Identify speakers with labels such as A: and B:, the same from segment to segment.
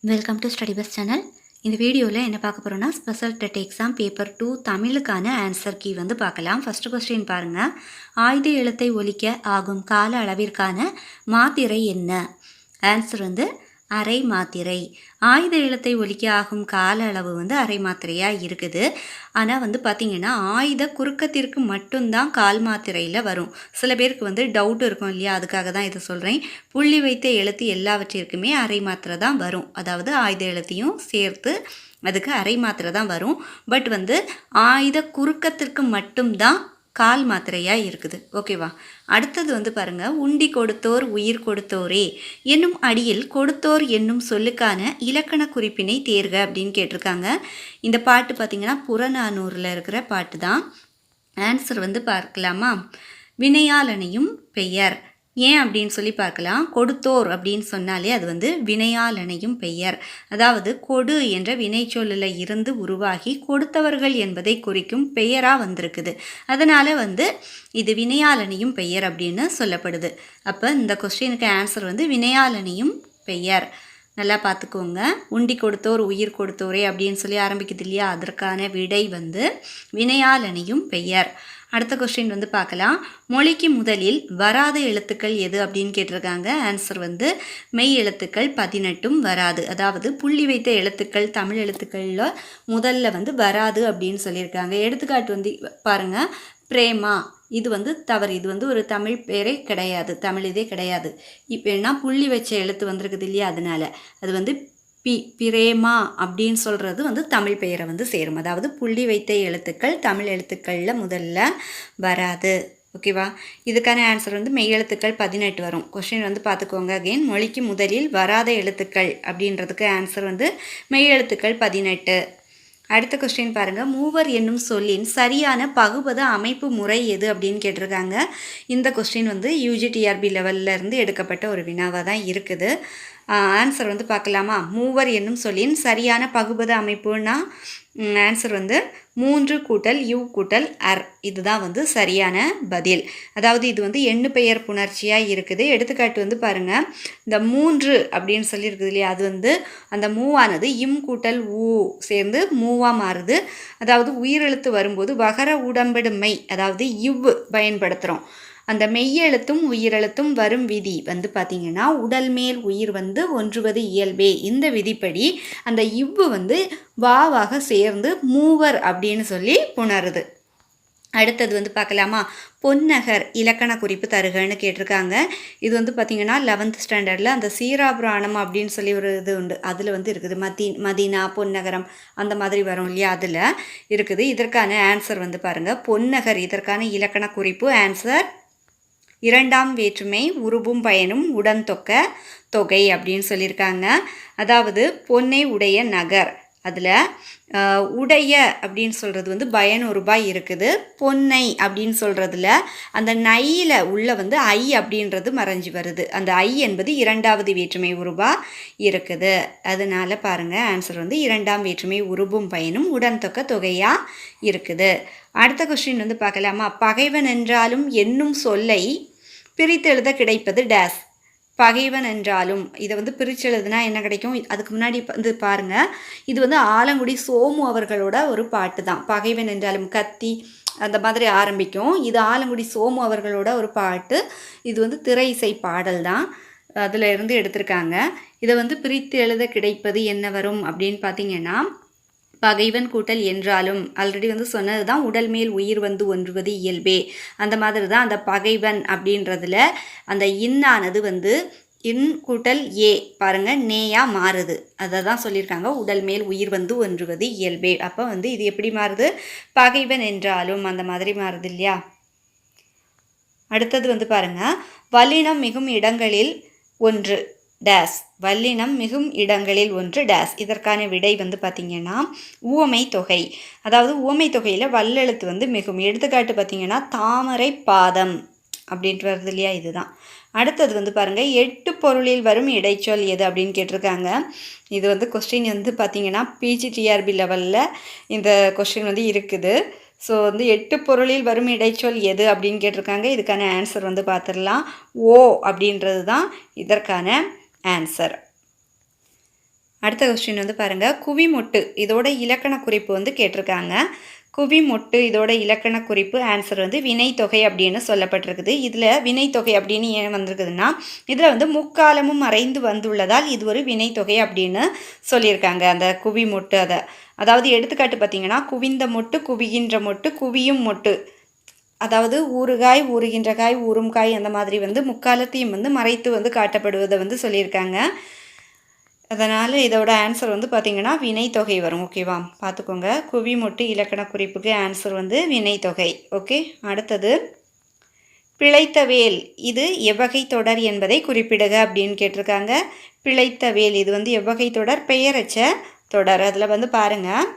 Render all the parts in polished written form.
A: Welcome to study bus channel. இந்த வீடியோவில் என்ன பார்க்க போகிறோம்னா ஸ்பெஷல் டெட் எக்ஸாம் பேப்பர் 2 தமிழுக்கான ஆன்சர் கீ வந்து பார்க்கலாம். ஃபர்ஸ்ட் கொஸ்டின் பாருங்கள். ஆயுத எழுத்தை ஒலிக்க ஆகும் கால அளவிற்கான மாத்திரை என்ன? ஆன்சர் வந்து அரை மாத்திரை. ஆயுத எழுத்தை ஒலிக்க ஆகும் கால அளவு வந்து அரை மாத்திரையாக இருக்குது. ஆனால் வந்து பார்த்திங்கன்னா ஆயுத குறுக்கத்திற்கு மட்டும்தான் கால் மாத்திரையில் வரும். சில பேருக்கு வந்து டவுட் இருக்கும் இல்லையா, அதுக்காக தான் இதை சொல்கிறேன். புள்ளி வைத்த எழுத்து எல்லாவற்றிற்குமே அரை மாத்திரை தான் வரும். அதாவது ஆயுத எழுத்தையும் சேர்த்து அதுக்கு அரை மாத்திரை தான் வரும். பட் வந்து ஆயுத குறுக்கத்திற்கு மட்டும்தான் கால் மாத்திரையாக இருக்குது. ஓகேவா? அடுத்தது வந்து பாருங்கள். உண்டி கொடுத்தோர் உயிர் கொடுத்தோரே என்னும் அடியில் கொடுத்தோர் என்னும் சொல்லுக்கான இலக்கண குறிப்பினை தேர்க அப்படின்னு கேட்டிருக்காங்க. இந்த பாட்டு பார்த்திங்கன்னா புறநானூரில் இருக்கிற பாட்டு தான். ஆன்சர் வந்து பார்க்கலாமா? வினையாளனையும் பெயர். ஏன் அப்படின்னு சொல்லி பார்க்கலாம். கொடுத்தோர் அப்படின்னு சொன்னாலே அது வந்து வினையாளனையும் பெயர். அதாவது கொடு என்ற வினைச்சொல்லில் இருந்து உருவாகி கொடுத்தவர்கள் என்பதை குறிக்கும் பெயராக வந்திருக்குது. அதனால் வந்து இது வினையாளனையும் பெயர் அப்படின்னு சொல்லப்படுது. அப்போ இந்த கொஸ்டினுக்கு ஆன்சர் வந்து வினையாளனையும் பெயர். நல்லா பார்த்துக்கோங்க. உண்டி கொடுத்தோர் உயிர் கொடுத்தோரே அப்படின்னு சொல்லி ஆரம்பிக்குது இல்லையா, அதற்கான விடை வந்து வினையாளனையும் பெயர். அடுத்த கொஸ்டின் வந்து பார்க்கலாம். மொழிக்கு முதலில் வராத எழுத்துக்கள் எது அப்படின்னு கேட்டிருக்காங்க. ஆன்சர் வந்து மெய் எழுத்துக்கள் 18 வராது. அதாவது புள்ளி வைத்த எழுத்துக்கள் தமிழ் எழுத்துக்களில் முதல்ல வந்து வராது அப்படின்னு சொல்லியிருக்காங்க. எடுத்துக்காட்டு வந்து பாருங்கள். பிரேமா, இது வந்து தவறு. இது வந்து ஒரு தமிழ் பேரே கிடையாது, தமிழ் இதே கிடையாது. இப்போ என்ன புள்ளி வச்ச எழுத்து வந்திருக்குது இல்லையா, அதனால அது வந்து பிரேமா அப்படின்னு சொல்கிறது வந்து தமிழ் பெயரை வந்து சேரும். அதாவது புள்ளி வைத்த எழுத்துக்கள் தமிழ் எழுத்துக்களில் முதல்ல வராது. ஓகேவா? இதுக்கான ஆன்சர் வந்து மெய் எழுத்துக்கள் 18 வரும். கொஸ்டின் வந்து பார்த்துக்கோங்க. அகெயின், மொழிக்கு முதலில் வராத எழுத்துக்கள் அப்படின்றதுக்கு ஆன்சர் வந்து மெய் எழுத்துக்கள் 18. அடுத்த கொஸ்டின் பாருங்கள். மூவர் என்னும் சொல்லின் சரியான பகுபத அமைப்பு முறை எது அப்படின்னு கேட்டிருக்காங்க. இந்த கொஸ்டின் வந்து UGTRB லெவலில் இருந்து எடுக்கப்பட்ட ஒரு வினாவாக தான் இருக்குது. ஆன்சர் வந்து பார்க்கலாமா? மூவர் என்னும் சொல்லின் சரியான பகுபத அமைப்புன்னா ஆன்சர் வந்து 3 கூட்டல் U கூட்டல் R. இதுதான் வந்து சரியான பதில். அதாவது இது வந்து எண்ணு பெயர் புணர்ச்சியாக இருக்குது. எடுத்துக்காட்டு வந்து பாருங்கள். இந்த 3 அப்படின்னு சொல்லியிருக்குது இல்லையா, அது வந்து அந்த மூவானது இம் கூட்டல் ஊ சேர்ந்து மூவாக மாறுது. அதாவது உயிரெழுத்து வரும்போது வகர உடம்பெடுமை அதாவது இவ் பயன்படுத்துகிறோம். அந்த மெய்யெழுத்தும் உயிரெழுத்தும் வரும் விதி வந்து பார்த்திங்கன்னா உடல் மேல் உயிர் வந்து ஒன்றுவது இயல்பே. இந்த விதிப்படி அந்த இவ்வு வந்து வாவாக சேர்ந்து மூவர் அப்படின்னு சொல்லி புணருது. அடுத்தது வந்து பார்க்கலாமா? பொன்னகர் இலக்கண குறிப்பு தருகன்னு கேட்டிருக்காங்க. இது வந்து பார்த்திங்கன்னா 11th ஸ்டாண்டர்டில் அந்த சீராபுராணம் அப்படின்னு சொல்லி ஒரு இது உண்டு, அதில் வந்து இருக்குது. மதீனா பொன்னகரம் அந்த மாதிரி வரும் இல்லையா, அதில் இருக்குது. இதற்கான ஆன்சர் வந்து பாருங்கள். பொன்னகர் இதற்கான இலக்கண குறிப்பு. ஆன்சர் இரண்டாம் வேற்றுமை உருபும் பயனும் உடன் தொக்க தொகை அப்படின்னு சொல்லியிருக்காங்க. அதாவது பொன்னை உடைய நகர், அதில் உடைய அப்படின்னு சொல்கிறது வந்து பயன் ரூபாய் இருக்குது. பொன்னை அப்படின்னு சொல்கிறதுல அந்த நையில் உள்ள வந்து ஐ அப்படின்றது மறைஞ்சி வருது. அந்த ஐ என்பது இரண்டாவது வேற்றுமை உருபா இருக்குது. அதனால் பாருங்கள், ஆன்சர் வந்து இரண்டாம் வேற்றுமை உருபும் பயனும் உடன் தொக்க தொகையாக இருக்குது. அடுத்த கொஸ்டின் வந்து பார்க்கலாமா? பகைவன் என்றாலும் என்னும் சொல்லை பிரித்தெழுத கிடைப்பது டேஸ். பகைவன் என்றாலும் இதை வந்து பிரிச்செழுதுனா என்ன கிடைக்கும்? அதுக்கு முன்னாடி வந்து பாருங்கள். இது வந்து ஆலங்குடி சோமு அவர்களோட ஒரு பாட்டு தான். பகைவன் என்றாலும் கத்தி அந்த மாதிரி ஆரம்பிக்கும். இது ஆலங்குடி சோமு அவர்களோட ஒரு பாட்டு. இது வந்து திரை இசை பாடல் தான், அதில் இருந்து எடுத்திருக்காங்க. இதை வந்து பிரித்து எழுத கிடைப்பது என்ன வரும் அப்படின்னு பார்த்தீங்கன்னா பகைவன் கூட்டல் என்றாலும் ஆல்ரெடி வந்து சொன்னது தான். உடல் மேல் உயிர் வந்து ஒன்றுவது இயல்பே. அந்த மாதிரி தான் அந்த பகைவன் அப்படின்றதுல அந்த இன்னானது வந்து இன் கூட்டல் ஏ பாருங்கள் நேயாக மாறுது. அதை தான் சொல்லியிருக்காங்க. உடல் மேல் உயிர் வந்து ஒன்றுவது இயல்பே. அப்போ வந்து இது எப்படி மாறுது? பகைவன் என்றாலும் அந்த மாதிரி மாறுது இல்லையா. அடுத்தது வந்து பாருங்கள். வல்லினம் மிகும் இடங்களில் ஒன்று டேஸ். வல்லினம் மிகும் இடங்களில் ஒன்று டேஸ். இதற்கான விடை வந்து பார்த்திங்கன்னா உவமை தொகை. அதாவது உவமை தொகையில் வல்லெழுத்து வந்து மிகும். எடுத்துக்காட்டு பார்த்திங்கன்னா தாமரை பாதம் அப்படின்ட்டு வருது இல்லையா, இதுதான். அடுத்தது வந்து பாருங்கள். 8 பொருளில் வரும் இடைச்சொல் எது அப்படின்னு கேட்டிருக்காங்க. இது வந்து கொஸ்டின் வந்து பார்த்திங்கன்னா PGTRB லெவலில் இந்த கொஸ்டின் வந்து இருக்குது. ஸோ வந்து 8 பொருளில் வரும் இடைச்சொல் எது அப்படின்னு கேட்டிருக்காங்க. இதுக்கான ஆன்சர் வந்து பார்த்துடலாம். ஓ அப்படின்றது தான் இதற்கான ஆன்சர். அடுத்த கொஸ்டின் வந்து பாருங்கள், குவிமொட்டு இதோட இலக்கண குறிப்பு வந்து கேட்டிருக்காங்க. குவிமொட்டு இதோட இலக்கண குறிப்பு ஆன்சர் வந்து வினைத்தொகை அப்படின்னு சொல்லப்பட்டிருக்குது. இதில் வினைத்தொகை அப்படின்னு ஏன் வந்திருக்குதுன்னா, இதில் வந்து முக்காலமும் மறைந்து வந்துள்ளதால் இது ஒரு வினைத்தொகை அப்படின்னு சொல்லியிருக்காங்க. அந்த குவிமொட்டு அதாவது எடுத்துக்காட்டு பார்த்தீங்கன்னா, குவிந்த மொட்டு, குவிகின்ற மொட்டு, குவியும் மொட்டு. அதாவது ஊறுகாய், ஊறுகின்ற காய், ஊறும் காய் அந்த மாதிரி வந்து முக்காலத்தையும் வந்து மறைத்து வந்து காட்டப்படுவதை வந்து சொல்லியிருக்காங்க. அதனால் இதோட ஆன்சர் வந்து பார்த்திங்கன்னா வினைத்தொகை வரும். ஓகேவா, பார்த்துக்கோங்க. குவிமொட்டு இலக்கண குறிப்புக்கு ஆன்சர் வந்து வினைத்தொகை. ஓகே, அடுத்தது பிழைத்த வேல் இது எவ்வகை தொடர் என்பதை குறிப்பிடுக அப்படின்னு கேட்டிருக்காங்க. பிழைத்த வேல் இது வந்து எவ்வகை தொடர்? பெயரச்ச தொடர். அதில் வந்து பாருங்கள்,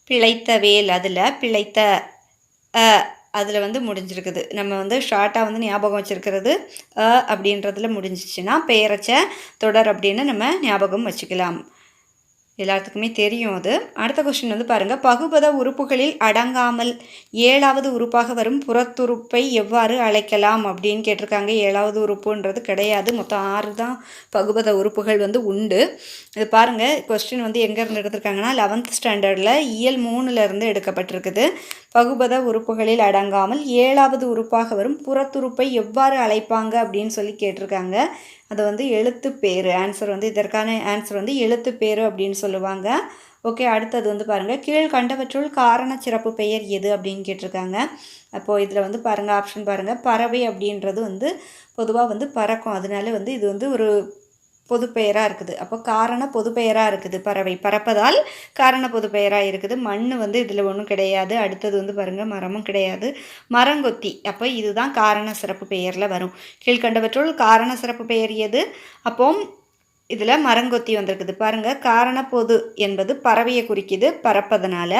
A: பிழைத்த வேல் அதில் பிழைத்த அதில் வந்து முடிஞ்சிருக்குது. நம்ம வந்து ஷார்ட்டாக வந்து ஞாபகம் வச்சுருக்கிறது அப்படின்றதுல முடிஞ்சிச்சுன்னா பெயரச்ச தொடர் அப்படின்னு நம்ம ஞாபகம் வச்சுக்கலாம். எல்லாத்துக்குமே தெரியும் அது. அடுத்த கொஸ்டின் வந்து பாருங்கள், பகுபத உறுப்புகளில் அடங்காமல் 7வது உறுப்பாக வரும் புறத்துறுப்பை எவ்வாறு அழைக்கலாம் அப்படின்னு கேட்டிருக்காங்க. 7வது உறுப்புன்றது கிடையாது, மொத்தம் 6 தான் பகுபத உறுப்புகள் வந்து உண்டு. இது பாருங்கள், கொஸ்டின் வந்து எங்கேருந்து எடுத்திருக்காங்கன்னா 11th ஸ்டாண்டர்டில் இயல் 3லேருந்து எடுக்கப்பட்டிருக்குது. பகுபத உறுப்புகளில் அடங்காமல் 7வது உறுப்பாக வரும் புறத்துறுப்பை எவ்வாறு அழைப்பாங்க அப்படின்னு சொல்லி கேட்டிருக்காங்க. அது வந்து எழுத்து பேர். ஆன்சர் வந்து இதற்கான ஆன்சர் வந்து எழுத்து பேர் அப்படின்னு சொல்லுவாங்க. ஓகே, அடுத்தது வந்து பாருங்கள், கீழ்கண்டவற்றுள் காரண சிறப்பு பெயர் எது அப்படின்னு கேட்டிருக்காங்க. அப்போது இதில் வந்து பாருங்கள், ஆப்ஷன் பாருங்கள், பறவை அப்படின்றது வந்து பொதுவாக வந்து பறக்கும், அதனால வந்து இது வந்து ஒரு பொது பெயராக இருக்குது. அப்போ காரண பொது பெயராக இருக்குது. பறவை பறப்பதால் காரண பொது பெயராக இருக்குது. மண் வந்து இதில் ஒன்றும் கிடையாது. அடுத்தது வந்து பாருங்கள், மரமும் கிடையாது, மரங்கொத்தி. அப்போ இதுதான் காரண சிறப்பு பெயரில் வரும். கீழ்கண்டவற்றுள் காரண சிறப்பு பெயர் எது? அப்போ இதில் மரங்கொத்தி வந்திருக்குது. பாருங்கள், காரண பொது என்பது பறவையை குறிக்குது, பறப்பதனால.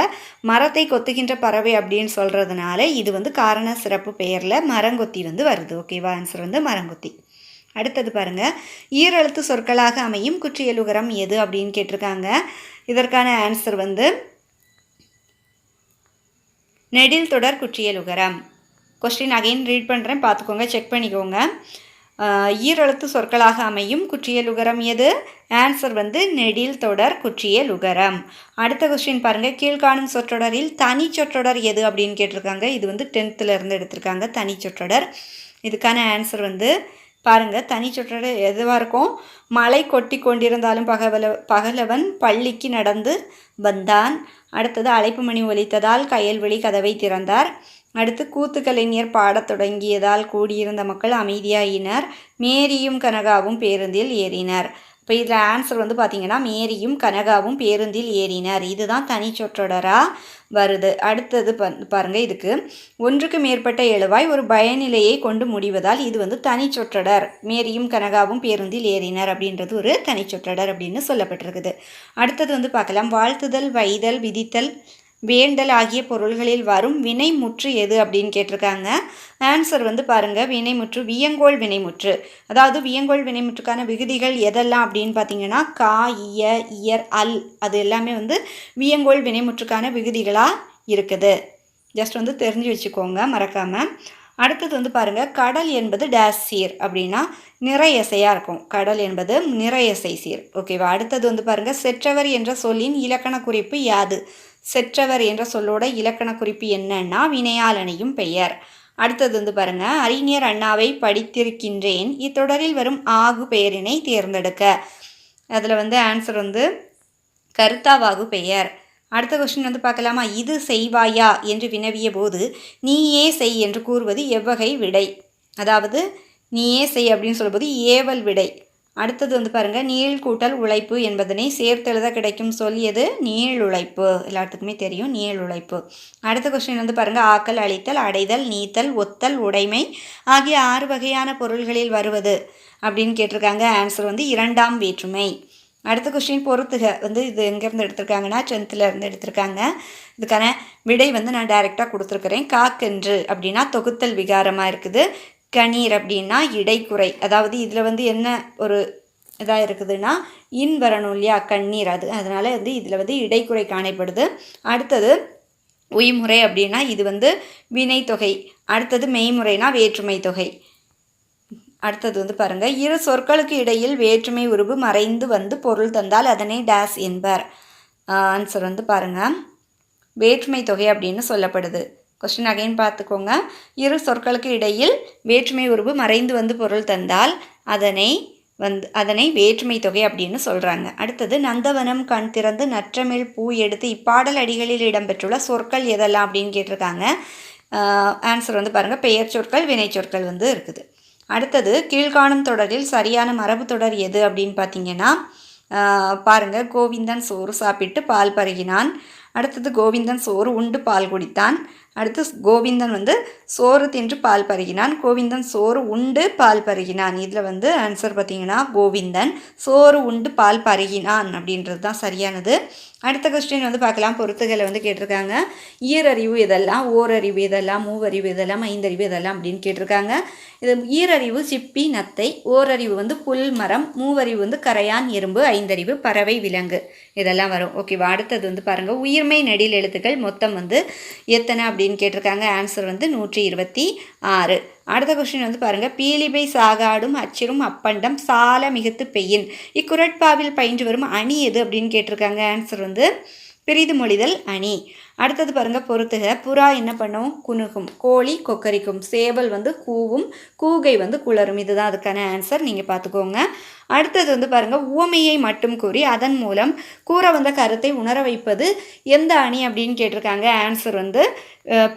A: மரத்தை கொத்துகின்ற பறவை அப்படின்னு சொல்கிறதுனால இது வந்து காரண சிறப்பு பெயரில் மரங்கொத்தி வந்து வருது. ஓகேவா, ஆன்சர் வந்து மரங்கொத்தி. அடுத்தது பாருங்கள், ஈரெழுத்து சொற்களாக அமையும் குற்றியலுகரம் எது அப்படின்னு கேட்டிருக்காங்க. இதற்கான ஆன்சர் வந்து நெடில் தொடர் குற்றியலுகரம். கொஸ்டின் அகைன் ரீட் பண்ணுறேன், பார்த்துக்கோங்க, செக் பண்ணிக்கோங்க. ஈரெழுத்து சொற்களாக அமையும் குற்றியலுகரம் எது? ஆன்சர் வந்து நெடில் தொடர் குற்றியலுகரம். அடுத்த கொஸ்டின் பாருங்கள், கீழ்காணும் சொற்றொடரில் தனி சொற்றொடர் எது அப்படின்னு கேட்டிருக்காங்க. இது வந்து 10th எடுத்திருக்காங்க, தனி சொற்றொடர். இதுக்கான ஆன்சர் வந்து பாருங்கள், தனி சொற்றொடர் எதுவாக இருக்கும்? மழை கொட்டி கொண்டிருந்தாலும் பகலவன் பள்ளிக்கு நடந்து வந்தான். அடுத்தது அழைப்பு மணி ஒலித்ததால் கயல்வெளி கதவை திறந்தார். அடுத்து கூத்து கலைஞர் பாடத் தொடங்கியதால் கூடியிருந்த மக்கள் அமைதியாயினர். மேரியும் கனகாவும் பேருந்தில் ஏறினர். இப்போ இதில் ஆன்சர் வந்து பார்த்திங்கன்னா மேரியும் கனகாவும் பேருந்தில் ஏறினர். இதுதான் தனி சொற்றொடராக வருது. அடுத்தது பாருங்கள், இதுக்கு ஒன்றுக்கு மேற்பட்ட எழுவாய் ஒரு பயனிலையை கொண்டு முடிவதால் இது வந்து தனி சொற்றொடர். மேரியும் கனகாவும் பேருந்தில் ஏறினர் அப்படின்றது ஒரு தனி சொற்றொடர் அப்படின்னு சொல்லப்பட்டிருக்குது. அடுத்தது வந்து பார்க்கலாம், வாழ்த்துதல், வைதல், விதித்தல், வேண்டல் ஆகிய பொருள்களில் வரும் வினைமுற்று எது அப்படின்னு கேட்டிருக்காங்க. ஆன்சர் வந்து பாருங்கள், வினைமுற்று வியங்கோள் வினைமுற்று. அதாவது வியங்கோள் வினைமுற்றுக்கான விகுதிகள் எதெல்லாம் அப்படின்னு பார்த்தீங்கன்னா கா, இய, இயர், அல், அது எல்லாமே வந்து வியங்கோள் வினைமுற்றுக்கான விகுதிகளாக இருக்குது. ஜஸ்ட் வந்து தெரிஞ்சு வச்சுக்கோங்க, மறக்காமல். அடுத்தது வந்து பாருங்கள், கடல் என்பது டேஸ் சீர் அப்படின்னா நிறையசையாக இருக்கும். கடல் என்பது நிறையசை சீர். ஓகேவா. அடுத்தது வந்து பாருங்கள், செற்றவர் என்ற சொல்லின் இலக்கண குறிப்பு யாது? செற்றவர் என்ற சொல்லோட இலக்கண குறிப்பு என்னன்னா வினையாளனையும் பெயர். அடுத்தது வந்து பாருங்கள், அறிஞர் அண்ணாவை படித்திருக்கின்றேன், இத்தொடரில் வரும் ஆகு பெயரினை தேர்ந்தெடுக்க. அதில் வந்து ஆன்சர் வந்து கருத்தாவாகு பெயர். அடுத்த கொஸ்டின் வந்து பார்க்கலாமா, இது செய்வாயா என்று வினவிய போது நீயே செய் என்று கூறுவது எவ்வகை விடை? அதாவது நீயே செய் அப்படின்னு சொல்லும்போது ஏவல் விடை. அடுத்தது வந்து பாருங்கள், நீள் கூட்டல் உழைப்பு என்பதனை சேர்த்தெழுத கிடைக்கும் சொல் எது? நீள் உழைப்பு. எல்லாத்துக்குமே தெரியும் நீள் உழைப்பு. அடுத்த கொஸ்டின் வந்து பாருங்கள், ஆக்கல், அழித்தல், அடைதல், நீத்தல், ஒத்தல், உடைமை ஆகிய 6 வகையான பொருள்களில் வருவது அப்படின்னு கேட்டிருக்காங்க. ஆன்சர் வந்து 2ஆம் வேற்றுமை. அடுத்த கொஸ்டின் பொறுத்துக வந்து இது எங்கேருந்து எடுத்திருக்காங்கன்னா 10th எடுத்திருக்காங்க. இதுக்கான விடை வந்து நான் டைரெக்டாக கொடுத்துருக்குறேன். காக்கென்று அப்படின்னா தொகுத்தல் விகாரமாக இருக்குது. கணீர் அப்படின்னா இடைக்குறை. அதாவது இதில் வந்து என்ன ஒரு இதாக இருக்குதுன்னா இன் வரணும் இல்லையா, கண்ணீர், அதனால் வந்து இதில் வந்து இடைக்குறை காணப்படுது. அடுத்தது உய்முறை அப்படின்னா இது வந்து வினைத்தொகை. அடுத்தது மெய்முறைனா வேற்றுமை தொகை. அடுத்தது வந்து பாருங்கள், இரு சொற்களுக்கு இடையில் வேற்றுமை உருவு மறைந்து வந்து பொருள் தந்தால் அதனை டேஸ் என்பர். ஆன்சர் வந்து பாருங்கள், வேற்றுமை தொகை அப்படின்னு சொல்லப்படுது. கொஸ்டின் அகைன் பார்த்துக்கோங்க. இரு சொற்களுக்கு இடையில் வேற்றுமை உருவு மறைந்து வந்து பொருள் தந்தால் அதனை வேற்றுமை தொகை அப்படின்னு சொல்கிறாங்க. அடுத்தது, நந்தவனம் கண் திறந்து நற்றமிழ் பூ எடுத்து இப்பாடல் அடிகளில் இடம்பெற்றுள்ள சொற்கள் எதெல்லாம் அப்படின்னு கேட்டிருக்காங்க. ஆன்சர் வந்து பாருங்கள், பெயர் சொற்கள் வினை சொற்கள் வந்து இருக்குது. அடுத்தது, கீழ்காணும் தொடரில் சரியான மரபு தொடர் எது அப்படின்னு பார்த்தீங்கன்னா பாருங்கள், கோவிந்தன் சோறு சாப்பிட்டு பால் பருகினான். அடுத்தது, கோவிந்தன் சோறு உண்டு பால் குடித்தான். அடுத்து, கோவிந்தன் வந்து சோறு தின்று பால் பருகினான். கோவிந்தன் சோறு உண்டு பால் பருகினான். இதில் வந்து ஆன்சர் பார்த்திங்கன்னா கோவிந்தன் சோறு உண்டு பால் பருகினான் அப்படின்றது தான் சரியானது. அடுத்த கொஸ்டின் வந்து பார்க்கலாம். பொறுத்துகளை வந்து கேட்டிருக்காங்க. ஈரறிவு இதெல்லாம், ஓரறிவு இதெல்லாம், மூவறிவு இதெல்லாம், ஐந்தறிவு இதெல்லாம் அப்படின்னு கேட்டிருக்காங்க. இது ஈரறிவு சிப்பி நத்தை, ஓரறிவு வந்து புல் மரம், மூவறிவு வந்து கரையான் எறும்பு, ஐந்தறிவு பறவை விலங்கு இதெல்லாம் வரும். ஓகேவா. அடுத்தது வந்து பாருங்கள், உயிர்மை நெடில் எழுத்துக்கள் மொத்தம் வந்து எத்தனை அப்படின்னு கேட்டிருக்காங்க. ஆன்சர் வந்து 126. அடுத்த கொஸ்டின் வந்து பாருங்கள், பீலிபை சாகாடும் அச்சிரும் அப்பண்டம் சால மிகுத்து பெய்யின் இக்குரட்பாவில் பயின்று வரும் அணி எது அப்படின்னு கேட்டிருக்காங்க. ஆன்சர் வந்து பிரிது மொழிதல் அணி. அடுத்தது பாருங்கள், பொறுத்துக. புறா என்ன பண்ணும்? குணுகும். கோழி கொக்கரிக்கும். சேவல் வந்து கூவும். கூகை வந்து குளரும். இதுதான் அதுக்கான ஆன்சர். நீங்கள் பார்த்துக்கோங்க. அடுத்தது வந்து பாருங்கள், உவமையை மட்டும் கூறி அதன் மூலம் கூற வந்த கருத்தை உணர வைப்பது எந்த அணி அப்படின்னு கேட்டிருக்காங்க. ஆன்சர் வந்து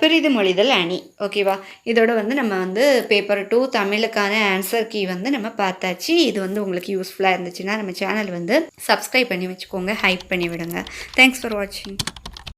A: பிரிது மொழிதல் அணி. ஓகேவா. இதோட வந்து நம்ம வந்து பேப்பர் 2 தமிழுக்கான ஆன்சர் கீ வந்து நம்ம பார்த்தாச்சு. இது வந்து உங்களுக்கு யூஸ்ஃபுல்லாக இருந்துச்சுன்னா நம்ம சேனல் வந்து சப்ஸ்கிரைப் பண்ணி வச்சுக்கோங்க, ஹைப் பண்ணி விடுங்க. தேங்க்ஸ் ஃபார் வாட்சிங்.